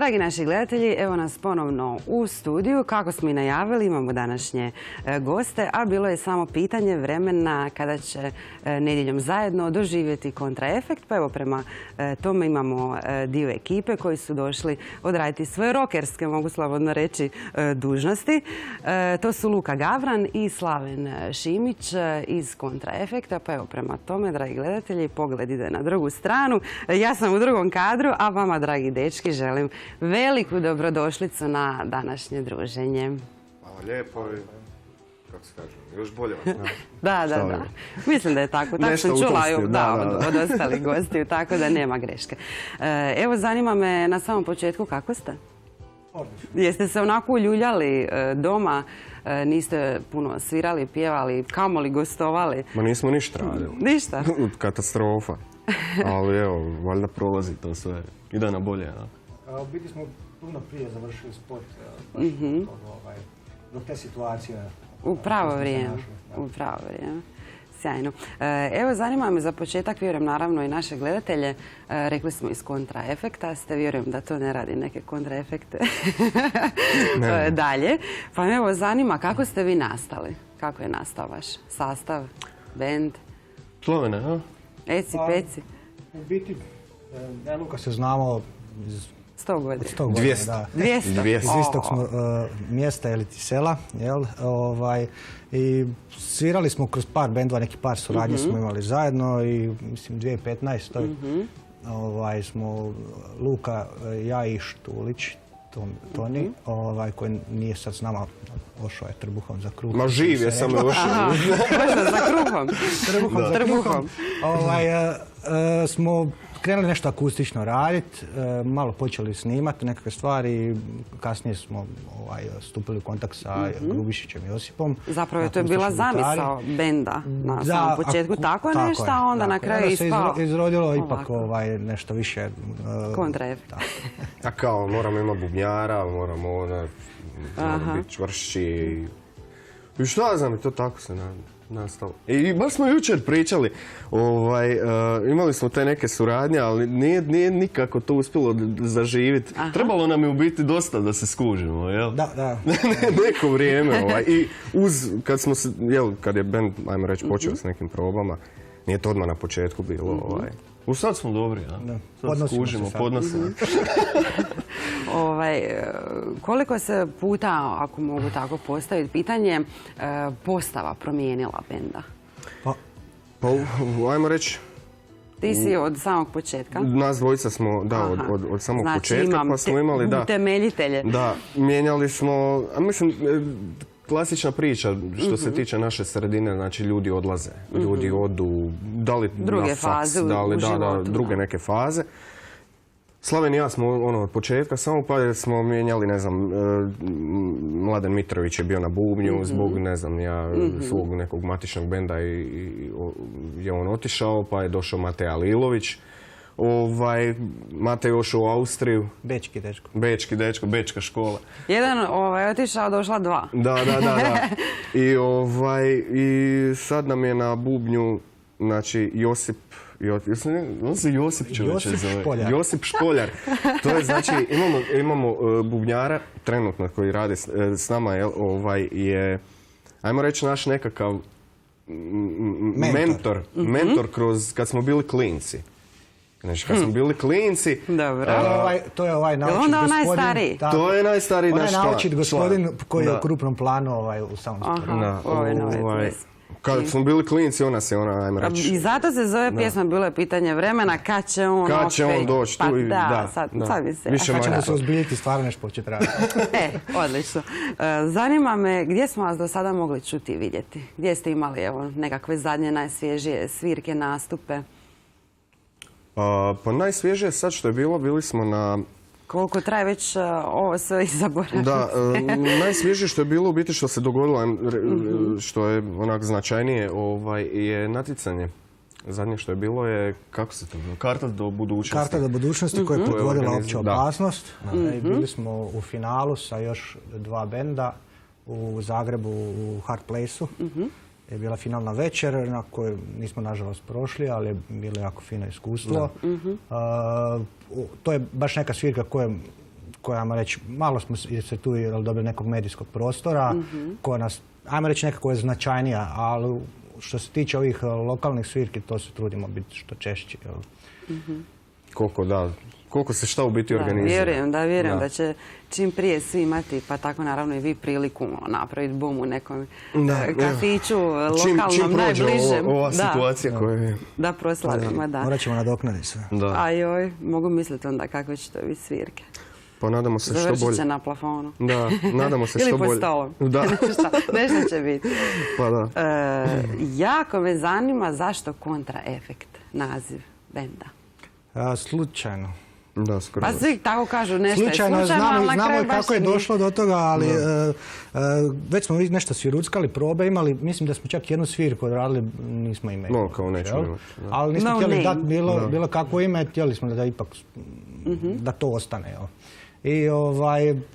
Dragi naši gledatelji, evo nas ponovno u studiju. Kako smo i najavili, imamo današnje goste, a bilo je samo pitanje vremena kada će nedjeljom zajedno doživjeti kontraefekt. Pa evo, prema tome imamo dio ekipe koji su došli odraditi svoje rokerske, mogu slobodno reći, dužnosti. To su Luka Gavran i Slaven Šimić iz kontraefekta. Pa evo, prema tome, dragi gledatelji, pogled ide na drugu stranu. Ja sam u drugom kadru, a vama, dragi dečki, želim veliku dobrodošlicu na današnje druženje. Hvala lijepo i, kako se kaže, još bolje vas. Da. Mislim da je tako. Tako sam čula od ostalih gostiju, tako da nema greške. Evo, zanima me na samom početku kako ste? Jeste se onako uljuljali doma? Niste puno svirali, pjevali, kamoli gostovali? Ma nismo ništa radili. Ništa? Katastrofa. Ali evo, valjda prolazi to sve. Ide na bolje. U biti smo puno prije završili spot dok te situacije. U pravo vrijeme. Sjajno. Evo, zanima me za početak, vjerujem naravno i naše gledatelje, rekli smo iz kontraefekta, vjerujem da to ne radi neke kontraefekte dalje. Pa me evo zanima kako ste vi nastali, kako je nastao vaš sastav, bend? Slovene, ha? Eci, peci. U biti, ja Luka se znamo iz 100 godina. 200. Iz istog smo mjesta ili sela. I svirali smo kroz par bendova, neki par suradnje smo imali zajedno i mislim 2015. Smo Luka, ja i Štulić, Toni, koji nije sad s nama, ošao je trbuhom za kruhom. Ma živ je, samo je ošao. Za kruhom. Trbuhom. Smo krenuli nešto akustično raditi, malo počeli snimati nekakve stvari i kasnije smo stupili u kontakt sa Grubišićem Josipom. Zapravo to je bila zamisao benda na samom početku, tako nešto, a onda na kraju ispao. Izrodilo ipak nešto više kontraefekt. A kao, moramo imati bubnjara, moramo biti čvršći. I šta znam, to tako se nastalo. I baš smo jučer pričali, imali smo te neke suradnje, ali nije nikako to uspjelo zaživiti. Trebalo nam je u biti dosta da se skužimo, jel? Da. Neko vrijeme. I kad je band, ajmo reći, počeo s nekim probama, nije to odmah na početku bilo. Sad smo dobri, ja? Sad skužimo, podnosimo. Koliko se puta, ako mogu tako postaviti pitanje, postava promijenila benda? Pa, ajmo reći... Ti si od samog početka? Nas dvojica smo, da, od samog početka, pa smo imali, da... utemeljitelje. Da, mijenjali smo, mislim, klasična priča što se tiče naše sredine, znači ljudi odlaze, ljudi odu, da li na faks, da li druge neke faze. Slaven i ja smo od početka samo pa smo mijenjali, ne znam, Mladen Mitrović je bio na bubnju zbog, ne znam, svog nekog matičnog benda i je on otišao, pa je došao Matej Alilović. Matej ošao u Austriju. Bečki dečko, bečka škola. Jedan otišao, došla dva. Da. I sad nam je na bubnju, znači, Josip Špoljar. To je, znači, imamo bubnjara trenutno koji radi s nama, je, ajmo reći, naš nekakav mentor kroz, kad smo bili klinci. Znači, kad smo bili klinci... Dobro. To je ovaj naučit gospodin. Onda najstariji? To je najstariji naš član. Onaj naučit gospodin koji je u krupnom planu u samom sporu. Kad smo bili klinci, ajmo reći... I zato se zove pjesma, bilo je pitanje vremena, kad će on doći tu i... Sad mi se... Kad ćemo se ozbiljiti, stvarno nešto početi raditi. Odlično. Zanima me, gdje smo vas do sada mogli čuti i vidjeti? Gdje ste imali nekakve zadnje, najsvježije svirke, nastupe? Pa najsvježije sad što je bilo, bili smo na... Koliko traje već ovo sve i zaboraviti? Da, najsvježije što je bilo u biti što se dogodilo, što je onak značajnije, je natjecanje. Zadnje što je bilo je, kako se to bilo? Karta do budućnosti. Karta do budućnosti koja je predvodila Opća opasnost. Bili smo u finalu sa još dva benda u Zagrebu u Hard Place-u. Je bila finalna večer na kojoj nismo nažalost prošli, ali je bilo jako fino iskustvo. To je baš neka svirka koja, ajmo reći, malo smo se tu dobili nekog medijskog prostora, koja nas, ajmo reći, nekako je značajnija, ali što se tiče ovih lokalnih svirki, to se trudimo biti što češći. Koliko se šta u biti organizira. Vjerujem da će čim prije svi imati, pa tako naravno i vi priliku napraviti bum u nekom kafiću, lokalnom, najbližem. Ova situacija koja je. Da proslavimo, da. Morat ćemo nadoknaditi sve. Ajoj, mogu misliti onda kakve će to biti svirke. Pa nadamo se što bolje. Završit će na plafonu. Da, nadamo se što bolje. Ili pod stolom. Da. Nešto će biti. Pa da. Jako me zanima zašto Kontraefekt, naziv benda. Slučajno. Da, skoro. Pa svi tako kažu nešto slučajno, je slučajno, ali na kraju baš kako je došlo do toga, ali već smo nešto sviruckali, probe imali, mislim da smo čak jednu svirku radili, nismo ime. No, kao nećemo imati. Ali nismo htjeli dati bilo kakvo ime, htjeli smo da ipak, da to ostane. I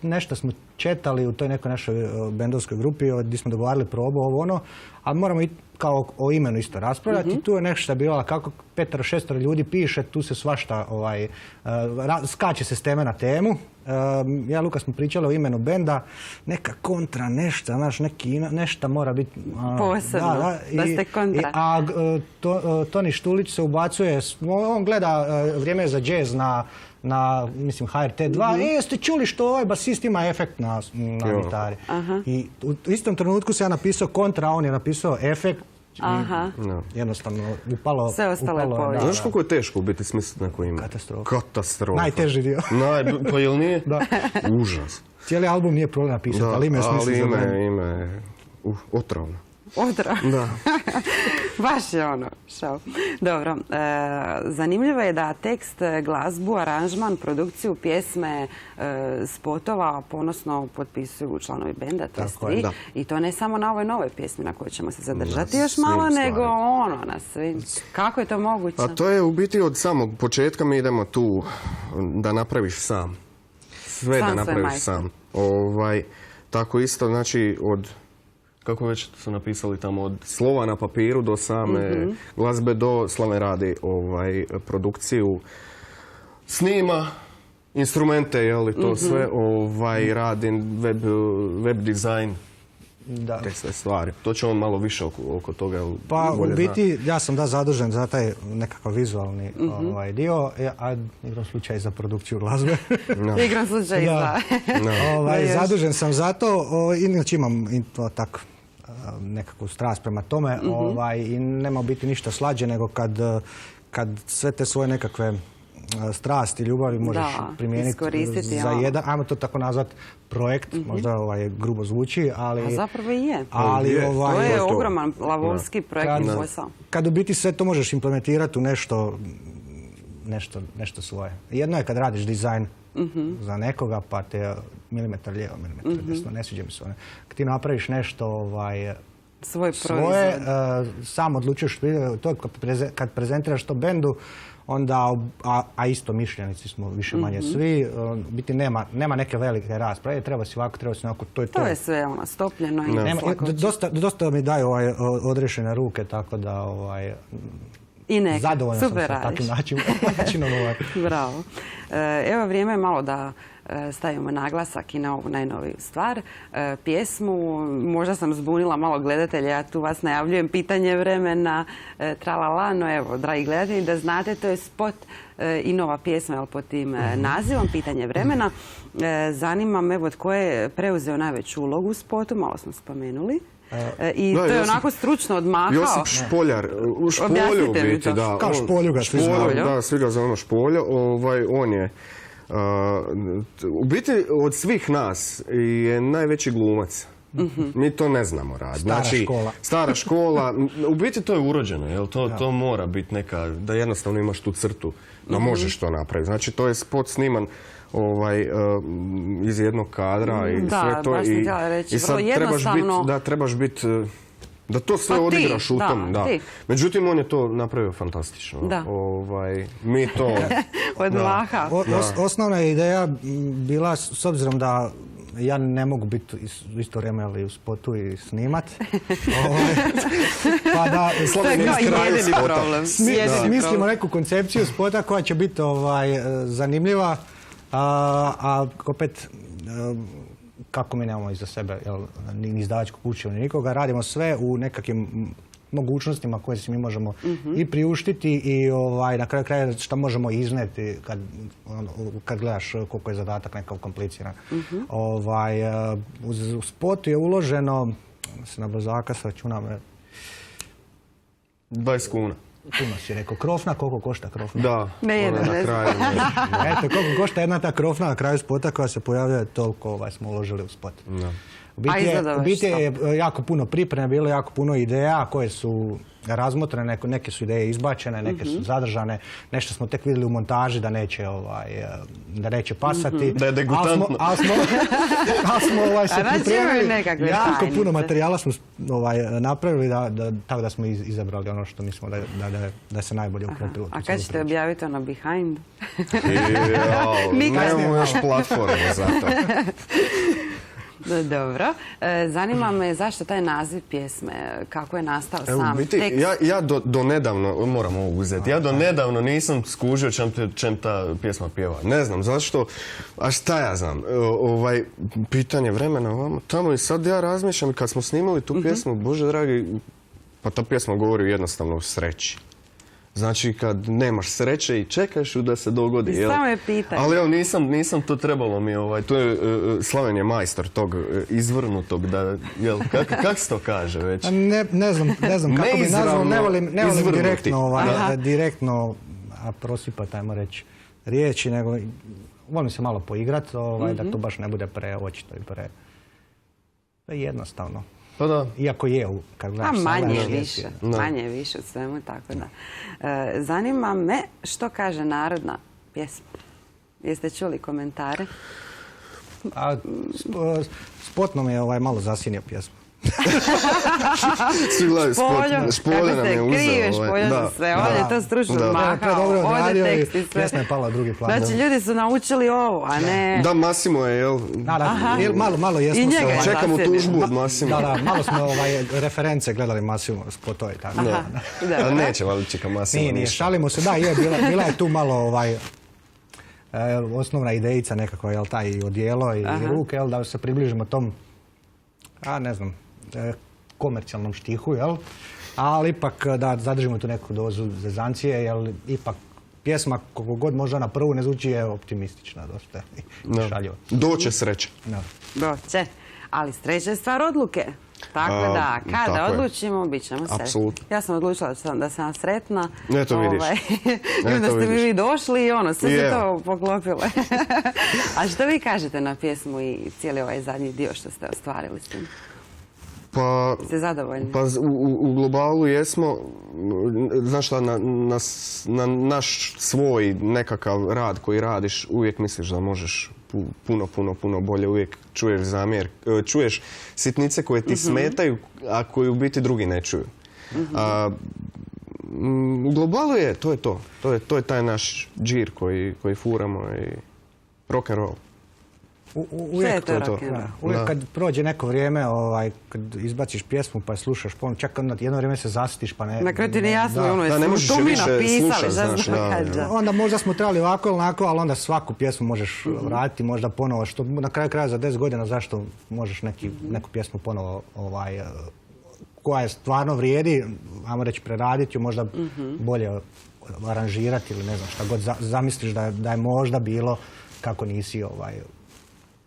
nešto smo četali u toj nekoj našoj bendovskoj grupi gdje smo dogovarali probu, ovo ono, ali moramo i kao o imenu isto raspravljati. I tu je nešto što je bilo, kako 5-6 ljudi piše, tu se svašta skače se s teme na temu. Ja i Luka smo pričali o imenu benda, neka kontra, nešto, znaš, nešto mora biti... Posebno, da ste kontra. Toni Štulić se ubacuje, on gleda Vrijeme za džez na mislim, HRT2 i jeste čuli što ovaj basist ima efekt na gitari. I u istom trenutku se ja napisao kontra, on je napisao efekt. Jednostavno upalo. Sve ostalo je povijest. Znaš koliko je teško biti smisliti neko ime? Katastrofa. Najteži dio. Pa jel nije? Da. Užas. Cijeli album nije problem napisati, ali ime je smisliti za mene. Ali ime je otrovno. Da. Baš je ono, šao. Dobro, zanimljivo je da tekst, glazbu, aranžman, produkciju, pjesme, spotova ponosno potpisuju članovi benda, to jest vi. I to ne samo na ovoj novoj pjesmi na kojoj ćemo se zadržati još malo, nego na svim. Kako je to moguće? A to je u biti od samog početka mi idemo tu da napraviš sam. Sve da napraviš sam. Tako isto, znači, od... Kako već su napisali tamo, od slova na papiru do same glazbe, do Slaven radi produkciju, snima instrumente, to sve, radi web dizajn, te sve stvari. To će on malo više oko toga bolje znati. Pa u biti ja sam zadužen za taj nekakav vizualni dio, a igram slučaj za produkciju glazbe. Igram slučaj za... Zadužen sam za to, inače imam tako nekakvu strast prema tome i nema biti ništa slađe nego kad sve te svoje nekakve strasti, ljubavi možeš primijeniti za jedan, ajmo to tako nazvati, projekt, možda grubo zvuči, ali... A zapravo i je. To je ogroman lavovski projekt i posao. Kad u biti sve to možeš implementirati u nešto svoje. Jedno je kad radiš dizajn za nekoga, pa te milimetar lijevo, milimetar desno, ne sviđa mi se one. Kad ti napraviš nešto svoj proizvod, sam odlučuješ, to kad prezentiraš to bendu, onda, a isto mišljenici smo više manje svi, biti nema neke velike rasprave, treba si ovako, to je to. To je sve stopljeno i dosta mi daju odrešene ruke, tako da i neka. Zadovoljno sam sa takvim načinom. Bravo. Evo vrijeme je malo da stavimo naglasak i na ovu najnoviju stvar. Pjesmu, možda sam zbunila malo gledatelja, ja tu vas najavljujem pitanje vremena, tralala, no evo, dragi gledatelji, da znate, to je spot i nova pjesma pod tim nazivom, pitanje vremena. Zanima me, evo, tko je preuzeo najveću ulogu u spotu, malo smo spomenuli. I to je onako stručno odmahao. Josip Špoljar, u Špolju u biti, da. Kao Špolju ga svi znamo. Da, svi ga zovemo Špolja. On je, u biti od svih nas je najveći glumac. Mi to ne znamo raditi. Stara škola. U biti to je urođeno, jel? To mora biti neka, da jednostavno imaš tu crtu, da možeš to napraviti. Znači, to je spot sniman iz jednog kadra i sve to. I sad trebaš biti, da to sve odigraš u tom. Međutim, on je to napravio fantastično. Mi to... Odmaha. Osnovna je ideja bila, s obzirom da ja ne mogu biti u isto vrijeme ali u spotu i snimat. Pa da smislimo neku koncepciju spota koja će biti zanimljiva. A opet, kako mi nemamo iza sebe ni izdavačku kuću ni nikoga, radimo sve u nekakvim mogućnostima koje si mi možemo i priuštiti i na kraju kraja što možemo izneti kad gledaš koliko je zadatak nekako kompliciran. U spotu je uloženo, se na brzaka se računam, 20 kuna. Puno si rekao. Krofna, koliko košta krofna? Da, na kraju. Eto, koliko košta jedna ta krofna na kraju spota koja se pojavljuje, toliko smo uložili u spot. U biti je jako puno pripreme, bilo jako puno ideja koje su razmotrene, neke su ideje izbačene, neke su zadržane, nešto smo tek vidjeli u montaži da neće pasati. Da je degutantno. Ali smo se pripremili, jako puno materijala smo napravili, tako da smo izabrali ono što mislimo da se najbolje uklopilo. A kad ćete objaviti ono behind? Nemamo još platformu za to. Dobro. Zanima me zašto taj naziv pjesme, kako je nastao sam tekst? Ja do nedavno, moram ovo uzeti, ja do nedavno nisam skužio čem ta pjesma pjeva. Ne znam zašto, a šta ja znam, pitanje vremena ovamo, tamo i sad ja razmišljam kad smo snimali tu pjesmu, Bože dragi, pa ta pjesma govori jednostavno o sreći. Znači kad nemaš sreće i čekaš ju da se dogodi. I samo je pitanje. Ali evo nisam to trebalo mi, to je Slaven je majstor tog izvrnutog, kako se to kaže već? Ne znam kako bi nazvao, ne volim direktno prosipati, ajmo reći, riječi, nego volim se malo poigrati, da to baš ne bude preočito i jednostavno. Pa da. Iako je, kad gledaš manje više u svemu, tako da. Zanima me što kaže narodna pjesma. Jeste čuli komentare? Spot nam je malo zasinio pjesmu. Svi gledaju Špolja nam je uzeo. Kriješ Špolja za sve, on je to stručno mahao, ovdje tekst i sve. Pjesma je pala u drugi plan. Znači ljudi su naučili ovo, a ne... Da, Massimo je, jel? Malo jesmo se... Čekamo tužbu od Massimo. Da, malo smo reference gledali Massimo spotove. A neće valjda čeka Massimo. Nije, šalimo se, da, bila je tu malo osnovna idejica nekako, jel, taj odijelo i ruke, jel, da se približimo tom, ne znam, komercijalnom štihu, jel? Ali ipak da zadržimo tu neku dozu zezancije, jel ipak pjesma koliko god možda na prvu ne zvuči je optimistična dosta i šaljiva. Doće sreća. Doće, ali sreća je stvar odluke. Tako da, kada odlučimo, bit ćemo sretni. Apsolutno. Ja sam odlučila da sam sretna. Eto vidiš. I onda ste mi vi došli i sve se to poklopilo. A što vi kažete na pjesmu i cijeli ovaj zadnji dio što ste ostvarili s tim? Pa, ste zadovoljni? Pa u globalu jesmo, znaš šta, na naš svoj nekakav rad koji radiš uvijek misliš da možeš puno bolje, uvijek čuješ sitnice koje ti smetaju, a koje u biti drugi ne čuju. U globalu je, to je to. To je taj naš džir koji furamo i rock and roll. Uvijek kad prođe neko vrijeme, kad izbaciš pjesmu pa je slušaš, čak jedno vrijeme se zasitiš pa ne... Na kraju ti ne jasno, ne možeš je više slušati, znaš. Onda možda smo trebali ovako ili onako, ali onda svaku pjesmu možeš vratiti, možda ponovo, što na kraju kraja za 10 godina zašto možeš neku pjesmu ponovo koja je stvarno vrijedi, ajmo reći preraditi ju, možda bolje aranžirati ili ne znam šta god zamisliš da je možda bilo kako nisi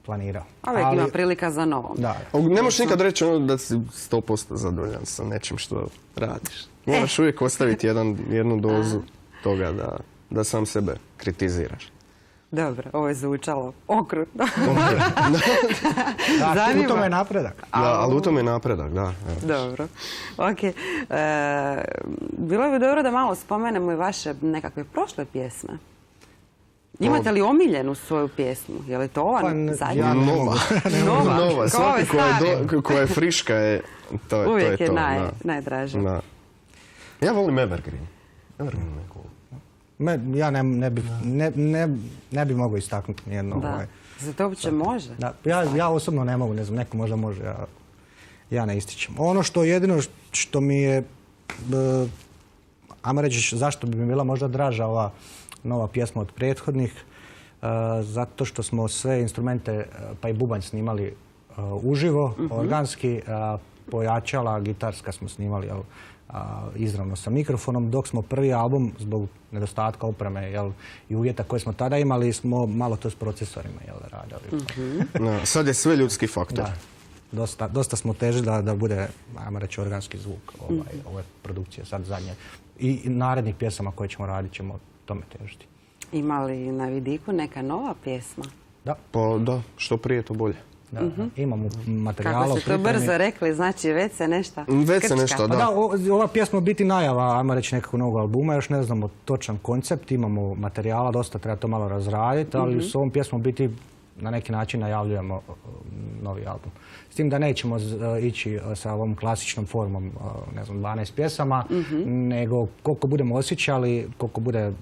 planirao. A uvijek ima prilika za novo. Ne možeš nikad reći da si 100% zadovoljan sa nečim što radiš. Moraš uvijek ostaviti jednu dozu toga da sam sebe kritiziraš. Dobro, ovo je zvučalo okrutno. U tome je napredak. Ali u tome je napredak, da. Dobro, ok. Bilo bi dobro da malo spomenemo i vaše nekakve prošle pjesme. Imate li omiljenu svoju pjesmu? Je li to ova zadnja? Nova. Svaka koja je friška je to. Uvijek je najdraža. Ja volim Evergreen. Ja ne bi mogao istaknuti nijedno. Za to uopće može? Ja osobno ne mogu, ne znam, neko možda može. Ja ne ističem. Ono što jedino što mi je, ajmo reći zašto bi mi bila možda draža ova nova pjesma od prethodnih, zato što smo sve instrumente, pa i bubanj snimali uživo, organski, pojačala, gitarska smo snimali izravno sa mikrofonom, dok smo prvi album, zbog nedostatka opreme i uvjeta koje smo tada imali, smo malo to s procesorima radili. Sad je sve ljudski faktor. Dosta smo težili da bude, ajmo reći, organski zvuk ove produkcije sad zadnje. I narednih pjesama koje ćemo raditi ćemo tome težiti. Ima li na vidiku neka nova pjesma? Da. Pa da, što prije to bolje. Imamo materijala. Kako ste to brzo rekli, znači već se nešto krčka. Da, ova pjesma biti najava, ajmo reći, nekakvog novog albuma, još ne znamo točan koncept, imamo materijala, dosta treba to malo razraditi, ali s ovom pjesmom biti na neki način najavljujemo novi album. S tim da nećemo ići sa ovom klasičnom formom, ne znam, 12 pjesama, nego koliko budemo osjećali, koliko bude,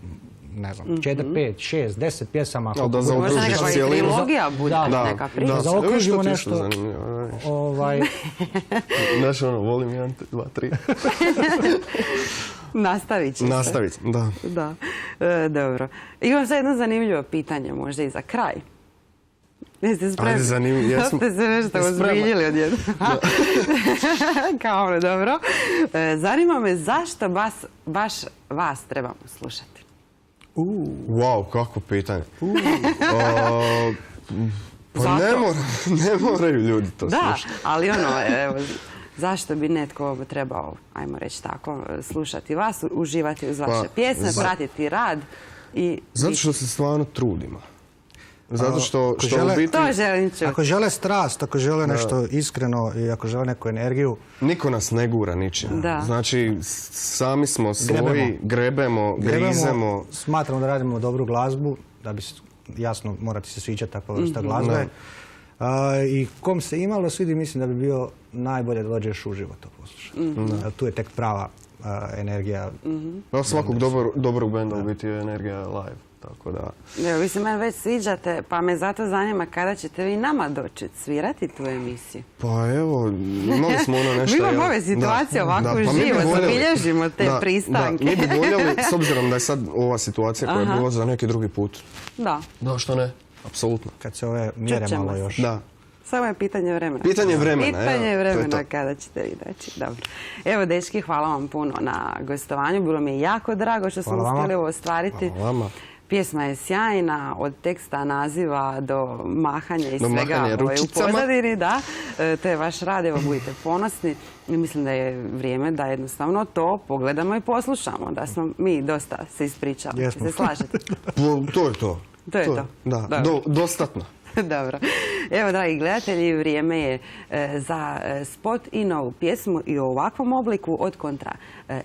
ne znam, 4, 5, 6, 10 pjesama. Da zaokružiš cijeli. Trilogija bude neka priča. Da zaokružimo nešto. Znaš ono, volim 1, 2, 3. Nastavit će se. Nastavit, da. Dobro. Imam sad jedno zanimljivo pitanje, možda i za kraj. Jeste spremni? Ajde, zanimljivo. Ste se nešto uzbiljili odjedno. Kao ono, dobro. Zanima me zašto baš vas trebamo slušati? Wow, kako pitanje. Pa ne moraju ljudi to slušati. Da, ali ono, evo, zašto bi netko trebao, ajmo reći tako, slušati vas, uživati uz vaše pjesme, pratiti rad i... Zato što se stvarno trudimo. Zato što to želim čuti. Ako žele strast, ako žele nešto iskreno i ako žele neku energiju... Niko nas ne gura ničim. Znači, sami smo svoji, grebemo, grizemo. Smatramo da radimo dobru glazbu, da bi jasno morati se sviđati takva vrsta glazbe. I kom se imalo svidi, mislim da bi bio najbolje da dođeš uživo to poslušati. Tu je tek prava energija. Svakog dobrog benda u biti je energija live. Tako da... Evo, vi se meni već sviđate, pa me zato zanima kada ćete vi nama doći svirati tu emisiju. Pa evo, imali smo ono nešto... Mi imamo ove situacije ovako živo, zabilježimo te pristanke. Mi bi voljeli, s obzirom da je sad ova situacija koja je bila za neki drugi put. Da. Da, što ne? Apsolutno. Kad se ove mjere malo još... Da. Samo je pitanje vremena. Pitanje vremena kada ćete vi doći. Dobro. Evo, dečki, hvala vam puno na gostovanju. Bilo mi je jako drago što smo uspjeli ovo ostvariti. Hvala vama. Pjesma je sjajna, od teksta, naziva do mahanja i svega u pozadini. To je vaš rad, evo, budite ponosni. Mislim da je vrijeme da jednostavno to pogledamo i poslušamo, da smo mi dosta se ispričali. Se slažete? To je to. To je to. Da, dostatno. Dobro. Evo, dragi gledatelji, vrijeme je za spot i novu pjesmu i u ovakvom obliku od Kontra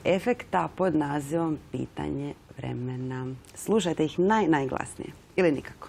Efekta pod nazivom Pitanje vremena. Slušajte ih najglasnije ili nikako.